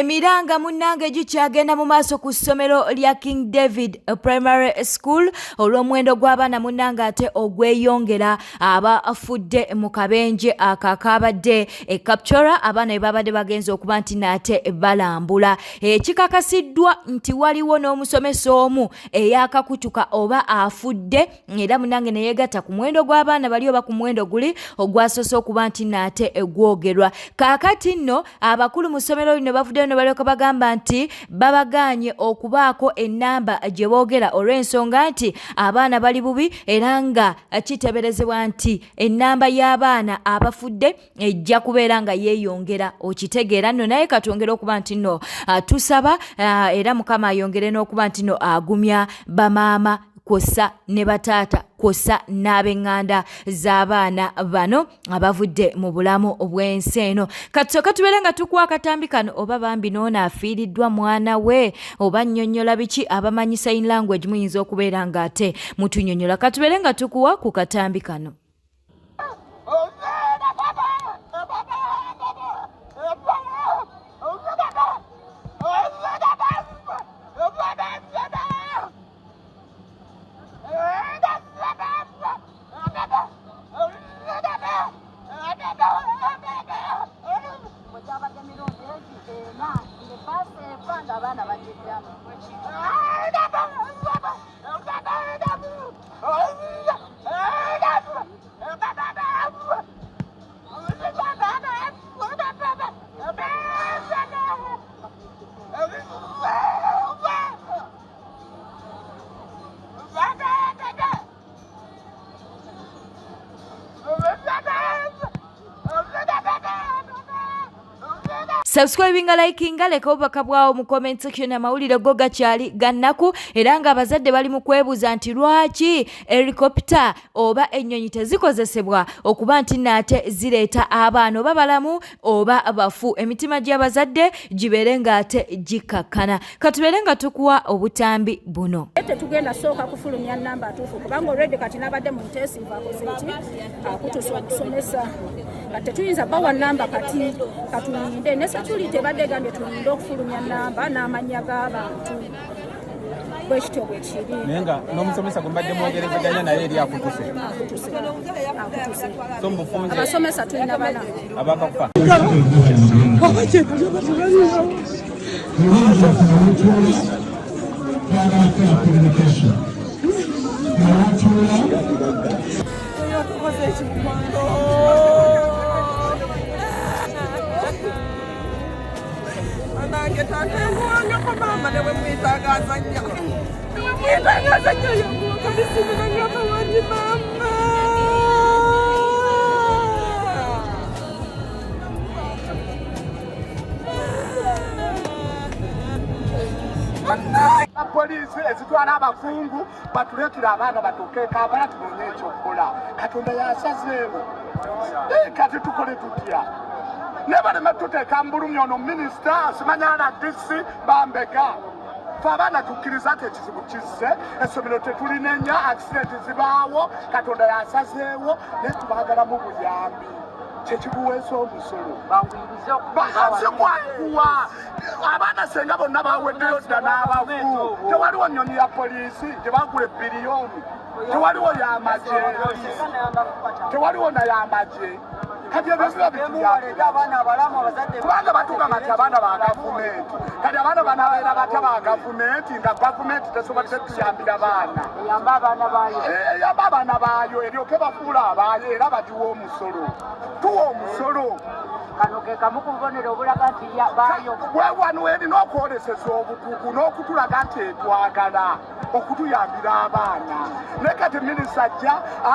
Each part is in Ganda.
Emiranga munnange gikyagenda mu maaso ku ssomero lya King David Primary School olw'omuwendo gw'abaana munnange ate ogweyongera abafudde mu kabenje akakabadde e Kapchora abaana be babadde bagenza okuba nti nate balambula. Kikakasiddwa nti waliwo n'omusomesa omu eyakakutuka oba afudde era munnange ne yeegatta ku muwendo gw'abaana bali oba ku muwendo guli ogwasoose okuba nti nate gwogerwa. Kaakati nno abakulu mu ssomero lino bavuddeyo ne balyoka bagamba nti babaganye okubaako ennamba gye boogera olw'ensonga nti abaana bali bubi era nga kiteeberezebwa nti ennamba y'abaana abafudde ejja kubeera nga yeeyongera. Okitegeera nno naye katwongera okuba nti nno tusaba era Mukama ayongere n'okuba nti nno agumya bamaama kwossa ne bataata kwossa n'ab'eŋŋanda z'abaana bano abavudde mu bulamu bw'ensi eno. Katusooka tubeere nga tukuwa akatambi kano oba bambi n'ono afiiriddwa mwana we oba nnyonnyola biki abamanyi sign language muyinza okubeera nga ate mutunnyonnyola. Katubeere nga tukuwa ku katambi kano. Subscribinga, likinga, leka obubaka bwawo mu comment section amawulire go gakyali gannaku era nga abazadde bali mu kwebuuza nti lwaki helicopter oba ennyonyi tezikozesebwa okuba nti nate zireeta abaana oba balamu oba bafu. Emitima gy'abazadde gibeere nga ate gikakkana. Katubeere nga tukuwa obutambi buno. Tetugenda sooka kufulumya nnamba atuufu kubanga already kati n'abadde mu nteesiivu akoze eki akutuusa okusomesa. Kati tetuyinza bawa nnamba kati katulinde ne security badde egambye tulinde okufulumya nnamba n'amannya g'abantu bwekityo bwe kiri. Naye nga n'omusomesa gwe mbadde mwogerezeganya naye eri akutuse. So mufunze abasomesa tulina bana abakakufa. Polisi ezitwala abakungu batuleetera abaana batuuke Kampala tunoonye ekyokukola. Katonda yasazeewo. Kati tukole tutya? Ne baleme tuteeka mu bulumi ono minisita simanya RDC bambega. Ffe abaana tukkiriza nti ekizibu kizze, essomero tetulinenya, accident zibaawo, Katonda yasazeewo naye tubaagalamu buyambi. Kyekikuweesa omusolo bazikwanguwa abaana senga bonna baweddeyo dda n'abafu. Tewaliwo nnyonyi ya polisi tebagula biliyoni, tewaliwo y'amagye, tewaliwo na y'amagye. Kati ebyo biba kubanga batugamba nti abaana ba gavumenti. Kati abaana banabeera batya ba gavumenti nga gavumenti tesobodde tuyambira baana eyamba abaana baayo eryoke bafuula abaayo era bagiwa omusolo. Tuwa omusolo kano ke kamu ku bubonero obulaga nti baayo wewanu erina okwoleseza obukugu n'okutulaga nti etwagala okutuyambira abaana. Naye kati minisita ajja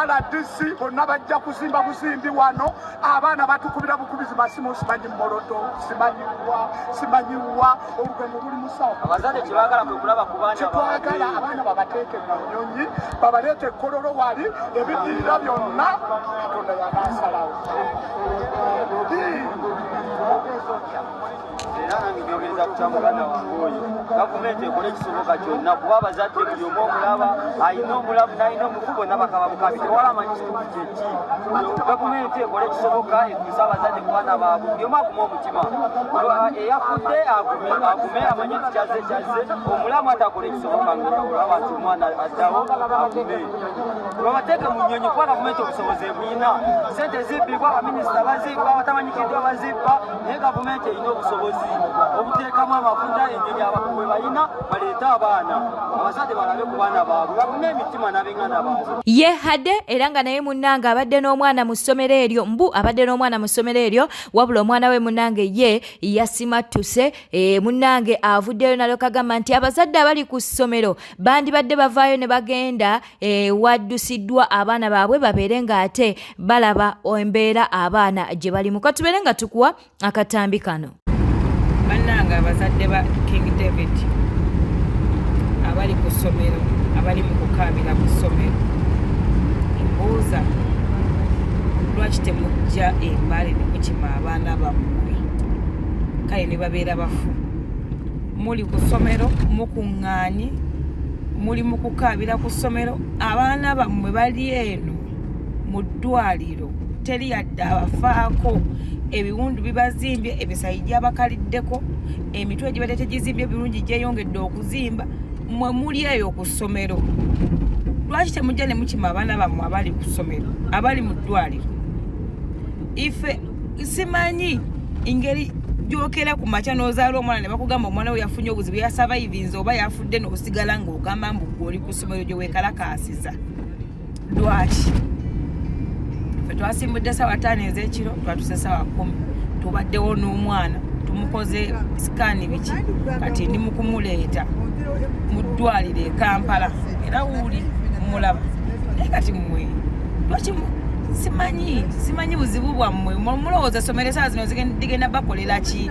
RDC bonna bajja kuzimba buzimbi wano abaana batukubira bukubizi masimu simanyi moloto simanyiwa olugendo luli musawo. abazadde kyebaagala kwe kulaba ku baana twagala abaana babateeke mu nnyonyi babaleete ekkololo wali ebidirira byonna Katonda yanasalawo. era nange njogereza ku kyamuganda wange oyo gavumenti ekole ekisoboka kyonna kuba abazadde buli omu omulaba ayina omulabu n'ayina omufu bonna bakaba bukabi tewala amanyi kitundu kyeki gavumenti ekole ekisoboka etuuse abazadde ku baana baabwe buli omu agume omutima eyafudde agume amanye nti kyazze omulamu atakola ekisoboka olaba nti omwana addawo agume babateeke mu nnyonyi kuba gavumenti obusobozi ebuyina sente zibbibwa abaminisita bazibba abatamanyikiddwa bazibba naye gavumenti erina obusobozi obuteekamu amafuta ennyonyi abakubwe balina baleete abaana abazadde balabe ku baana baabwe bagume emitima n'abengana baabwe yehadde era nga naye munnange abadde n'omwana mu ssomero eryo abadde n'omwana mu ssomero eryo wabula omwana we munnange ye yasimattuse munnange avuddeyo nalo kagamba nti abazadde abali ku ssomero bandibadde bavaayo ne bagenda waddusiddwa abaana baabwe babeere ng'ate balaba embeera abaana gye balimu katubeere nga tukuwa akatambi kano bannange abazadde ba King David abali ku ssomero abali mu kukaabira ku ssomero embuuza lwaki temujja embale ne mukima abaana bammwe kale ne babeera bafu muli ku ssomero mukuŋŋaanye muli mu kukaabira ku ssomero abaana bammwe bali eno mu ddwaliro teri yadde abafaako ebiwundu bibazimbye ebisayi gyabakaliddeko emitwe gibadde tegizimbye birungi gyeyongedde okuzimba mwe muli eyo ku ssomero lwaki temujja ne mukima abaana bammwe abali ku ssomero abali mu ddwaliro ife simanyi engeri gyokera ku makya n'ozaala omwana ne bakugamba omwana we yafunye obuzibu yasavaivinze oba yafudde n'osigala ng'ogamba mbu gwe oli ku ssomero gye weekalakaasiza lwaki twasimbudde sawa 5 ez'ekiro twatuse sawa 10 tubaddewo n'omwana tumukoze sikaani biki kati ndi mu kumuleeta mu ddwaliro e Kampala era wuli mulaba naye kati mmwe lwaki simanyi buzibu bwammwe mulowooza somero saa zino zigenda bakolera ki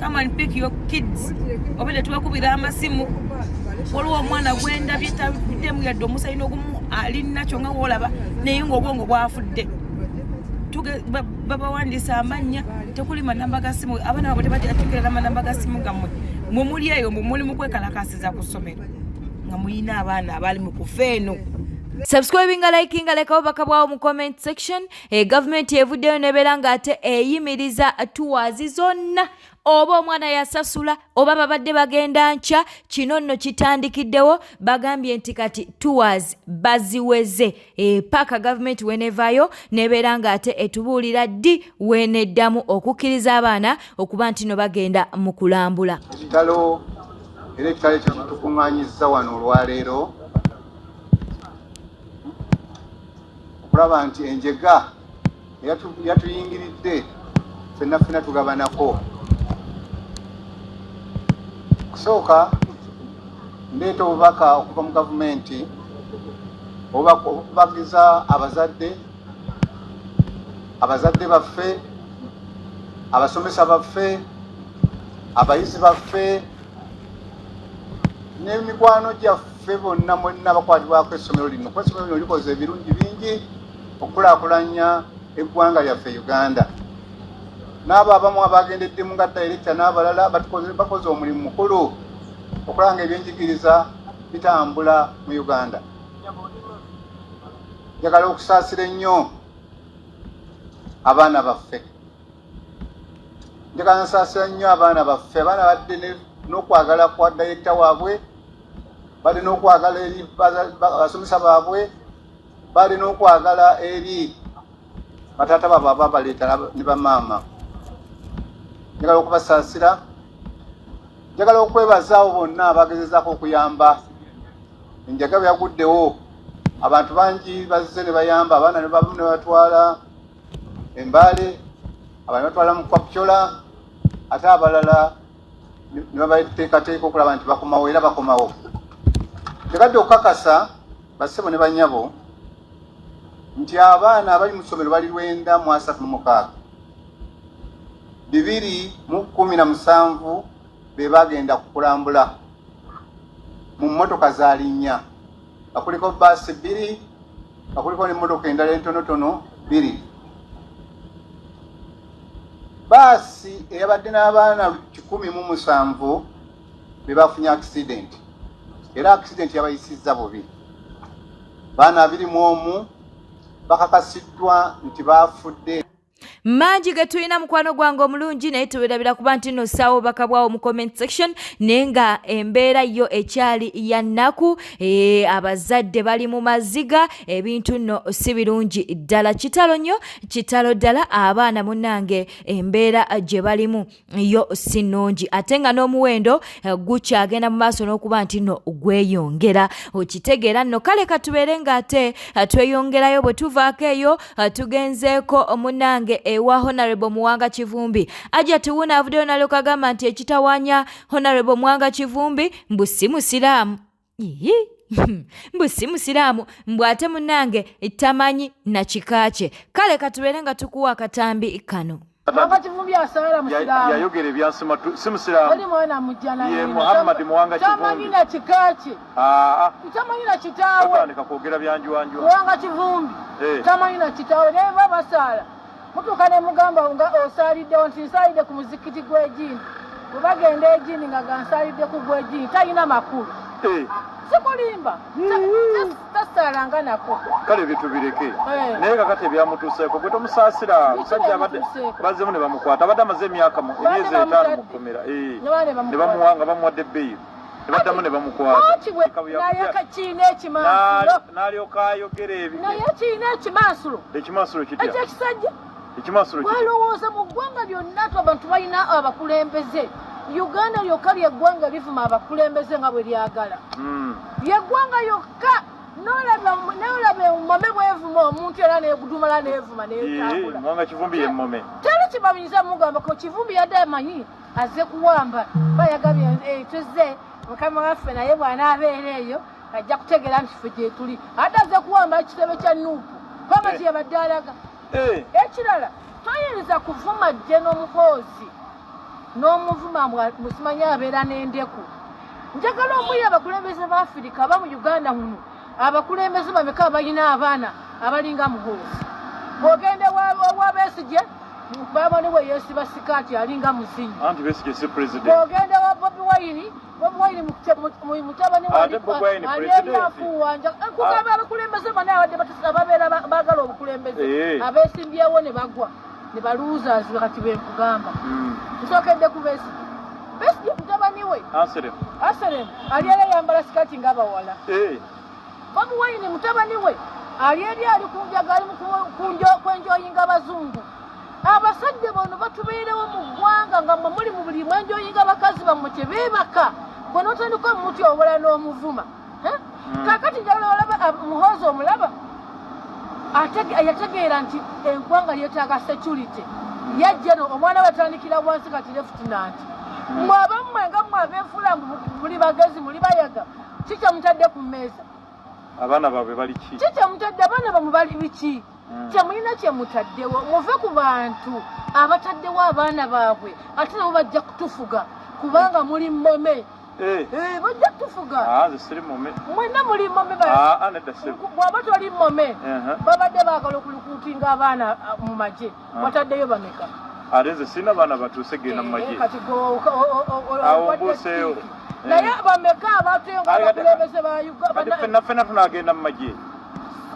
come and pick your kids obedde tubakubira amasimu waliwo omwana gwendabye tabuddemu yadde omusayina ogumu alinakyo nga woolaba naye ng'obwongo bwafudde babawandiisa amannya tekuli manamba ga simu abaana babwe tebategeera manamba ga simu gammwe mwe muli eyo mwe muli mu kwekalakaasiza ku ssomero nga muyina abaana abali mu kufa eno subscribinga likinga lekawo bakabwawo mu comment section gavumenti evuddeyo nebeera ng'ate eyimiriza tours zonna oba omwana yasasula oba babadde bagenda nkya kino nno kitandikiddewo bagambye nti kati tours baziweze paka gavumenti wenevaayo nebeera ng'ate etubuulira ddi weneddamu okukkiriza abaana okuba nti no bagenda mu kulambula ekitalo era ekitalo ekyo kitukuŋŋaanyizza wano olwaleero okulaba nti enjega yatuyingiridde ffenna tugabanako kusooka ndeeta obubaka okuva mu gavumenti okubagiza abazadde baffe abasomesa baffe abayizi baffe n'emikwano gyaffe bonna mwenna bakwatibwako essomero lino kuba essomero lino likoze ebirungi bingi okukulaakulanya eggwanga lyaffe Uganda n'abo abamu abagendeddemu nga director n'abalala bakoze omulimu mukulu okulanga ebyenjigiriza bitambula mu Uganda. Njagala okusaasira ennyo abaana baffe. Njagala nsaasira nnyo abaana baffe. Abaana badde n'okwagala kwa director waabwe, badde n'okwagala eri basomesa baabwe, badde n'okwagala eri bataata baabwe ababaleeta ne bamaama. Njagala okubasaasira. Njagala okwebazaawo bonna abagezezaako okuyamba. Enjaga bwe yaguddewo abantu bangi bazze ne bayamba, abaana ne bamu ne batwala Embale, abaana batwala mu Kwapchola, ate abalala ne babateekateeka okulaba nti bakomawo era bakomawo. Njagadde okukakasa bassebo ne bannyabo nti abaana abali mu ssomero bali 936. 217 be bagenda kukulambula mu mmotoka za linnya. Bakuliko baasi 2, bakuliko n'emmotoka endala entonotono 2. baasi eyabadde n'abaana 117 be bafunye accident era accident yabayisizza bubi baana 21 bakakasiddwa nti baafudde. Mangi ge tulina mukwano gwange omulungi naye tuberabira kuba nti nno ssaawa bakabwawo mu comment section naye nga embeera yo ekyali ya nnaku abazadde bali mu maziga ebintu nno si birungi ddala kitalo nnyo kitalo ddala abaana munnange embeera gye balimu yo si nnungi ate nga n'omuwendo gukyagenda mu maaso n'okuba nti nno gweyongera okitegeera nno kale katubeere ng'ate tweyongerayo bwe tuvaako eyo tugenzeeko munnange ewa Honorable Muwanga Kivumbi aja tuwuna avuddeyo nalyo kagamba nti ekitawaanya Honorable Muwanga Kivumbi mbu si musiraamu mbu si musiraamu mbu ate munnange tamanyi na kika kye kale katubeere nga tukuwa akatambi kano. Muwanga Kivumbi asala musiraamu yayogera ebyasema si musiraamu oli mwana mujjana ye Muhammad Muwanga Kivumbi tamanyi na kika kye tamanyi na kitaawe atandika kwogera byanjwanjwa Muwanga Kivumbi tamanyi na kitaawe naye babasala mutuuka ne mugamba nga osaaliddewo nti nsaalidde ku muzikiti gw'ejini bwe bagenda ejini nga gansaalidde ku gw'ejini talina makulu sikulimba tasaalanga nako kale bitubireke naye kakati ebyamutuuseeko gwe tomusaasira musajja abadde bazzemu ne bamukwata abadde amaze emyezi 5 mu kkomera ne bamuwanga bamuwadde ebbeeyi ne baddamu ne bamukwata naye kiina ekimansulo n'alyoka ayogera ebyo naye kiina ekimansulo ekimansulo kitya ekyekisajja ekimansulo kitya walowooza mu ggwanga lyonna abantu balina abakulembeze Uganda lyokka ly'eggwanga livuma abakulembeze nga bwe lyagala ly'eggwanga lyokka n'olaba emmome bwevuma omuntu era neegudumala neevuma neetambula Muwanga Kivumbi ye mmome teri kibabinyiza mugamba ko Kivumbi yadde amanyi azze kuwamba bayagabye tuzze mukama waffe naye bw'anaabeera eyo ajja kutegeera nti ffe gye tuli ate azze kuwamba ekitebe kya nuupu kwama kye yabadde alaga ekirala toyinza kuvuma jje n'omuhoozi n'omuvuma musimanyi abeera n'endeku njagala omuyi abakulembeze ba Afirika aba mu Uganda muno abakulembeze bameka balina abaana abalinga muhoozi bw'ogende wa Besigye babone bwe yeesiba sikaati alinga muzinyi anti Besigye si president bw'ogende wa Bobi Wine mutabani waalebyafuwanja kugamba abakulembeze bana abadde ababeera baagala obukulembeze abeesimbyewo ne bagwa ne baluuzers kati benkugamba nsookedde ku Besigye mutabani we Aserem ali era yambala sikaati ng'abawala Bobi Wine mutabani we ali eri ali kunjaga ali kwenjoyinga abazungu abasajja bano batubeerewo mu ggwanga nga muli mu buli mwenjoyinga bakazi bammwe kye beebaka gwe n'otandika omuti obula n'omuvuma kaakati njagala olaba muhoozi omulaba yategeera nti eggwanga lyetaaga security yajja no omwana we atandikira bwansi kati lieutenant mmwe abammwe nga mmwe ab'enfula muli bagezi muli bayaga kikyamutadde ku mmeeza abaana baabwe bali ki kikyamutadde abaana bamwe bali biki kyemulina kyemutaddewo muve ku bantu abataddewo abaana baabwe ate nabo bajja kutufuga kubanga muli mmome bajja kutufuga nze siri mmome mwenna muli mmome bw'aba toli mmome babadde baagala okulukuutinga abaana mu magye wataddeyo bameka ate nze sirina baana batuuse genda mu magye kati awo mbuuseeyo naye bameka abateyo nga abakulembeze ba Uganda ffenna tunaagenda mu magye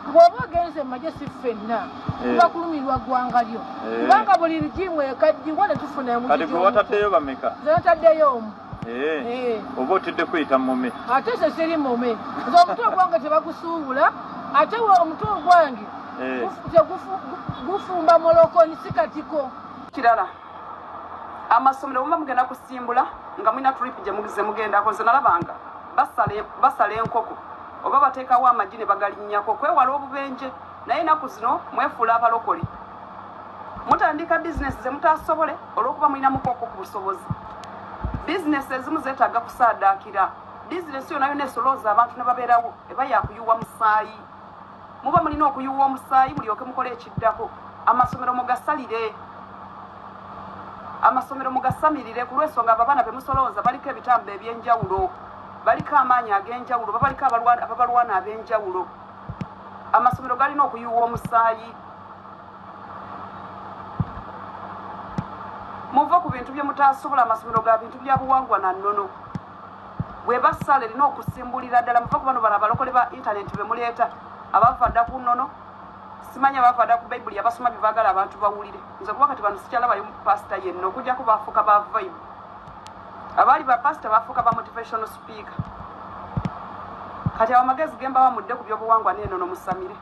bw'oba ogenze mu magye si ffenna tuba kulumirwa ggwanga lyo kubanga buli rigimu ekaddiwa ne tufuna kati gwe wataddeyo bameka zenataddeyo omu oba otidde kuyita mmome ate se siri mmome nze omutwe ogwange tebagusuubula ate omutwe ogwange gufumba molokoni si katiko kirala amasomero bwe mugenda kusimbula nga mulina trip gye mugendako nze nalabanga basala enkoko oba bateekawo amagi ne bagalinnyako kwewala obubenje naye ennaku zino mwefuula abalokole mutandika bizinesi ze mutasobole olw'okuba mulina mukoko ku busobozi bizinesi ezimu zeetaaga kusaadaakira bizinesi yonna yonna esolooza abantu ne babeerawo eba yakuyuwa musaayi muba mulina okuyuwa omusaayi mulyoke mukole ekiddako amasomero mugasamirire ku lw'ensonga abaana be musolooza baliko ebitambo eby'enjawulo baliko amaanyi ag'enjawulo babaliko ababalwana ab'enjawulo amasomero galina okuyuwa omusaayi muva ku bintu bye mutasobola amasomero ga bintu bya buwangwa na nnono bwe basala erina okusimbulira ddala muva ku bano bano abalokole ba intaneti be muleeta abava dda ku nnono simanya abava dda ku bayibuli abasoma bye baagala abantu bawulire nze kuba kati bano sikyalabayo pasita yenna okujjako baafuuka ba vibe abaali bapasita baafuuka ba motivational speaker kati awo amagezi gemba bamudde ku byobuwangwa n'ennono musamire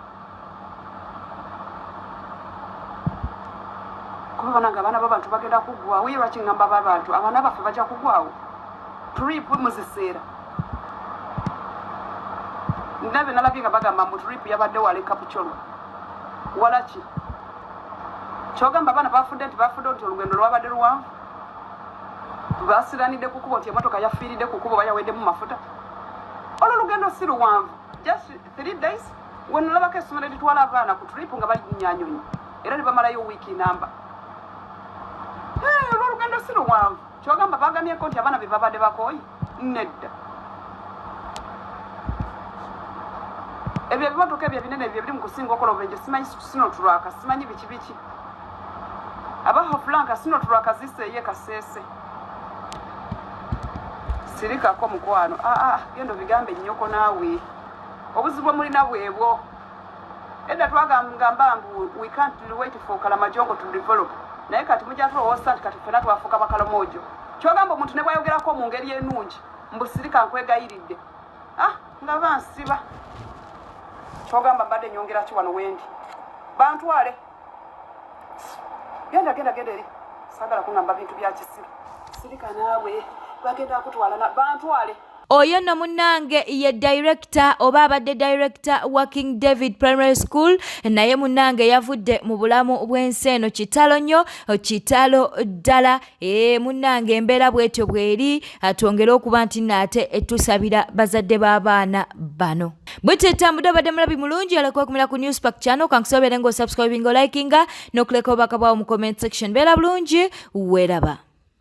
kubona nga abaana b'abantu bagenda kuggwawo ye lwaki ngamba b'abantu abaana baffe bajja kuggwawo trip muziseera ndabe nalabye nga bagamba mu trip yabadde wale kapucholo walaki kyogamba abaana bafudde nti olugendo lwabadde luwanvu basiranidde ku kubo nti emotoka yafiiridde ku kubo bayaweddemu mafuta olwo olugendo si luwanvu just 3 days wenalabako essomero litwala abaana ku trip nga bali nyanyonyi era ne bamalayo wiiki namba olwo olugendo si luwanvu kyogamba bagamyeko nti abaana be babadde bakooyi nedda ebyo ebimotoka ebyo ebinene ebyo biri mu kusinga okola obulenje simanyi sinotulwaka simanyi biki abaho flanka sinotulwaka ziseeye kaseese sirikako mukwano gendo bigambe nnyoko naawe obuzibu mulina bwebwo edda twagamba mbu we can't wait for Kalamajongo to develop naye kati mujja tulowooza nti kati ffena twafuuka bakalamojo kyogamba omuntu ne bwayogerako mu ngeri ennungi mbusirika nkwegayiridde nga bansiba kyogamba mbadde nyongera ki wano wendi bantwale genda eri sagala kungamba bintu bya kisiru sirika naawe bagenda kutwala bantwale Oyo no munnange ye director oba abadde director wa King David Primary School naye munnange yavudde mu bulamu bw'ensi eno kitalo nnyo kitalo ddala munnange embeera bwetyo bweri atwongere okuba nti naate etusabira bazadde b'abaana bano bwetyo etambudde abadde mulabi mulungi alekwekumira ku Newspark channel kankusobere ng'osubscribinga olikinga n'okuleka obubaka bwawo mu comment section beera bulungi weeraba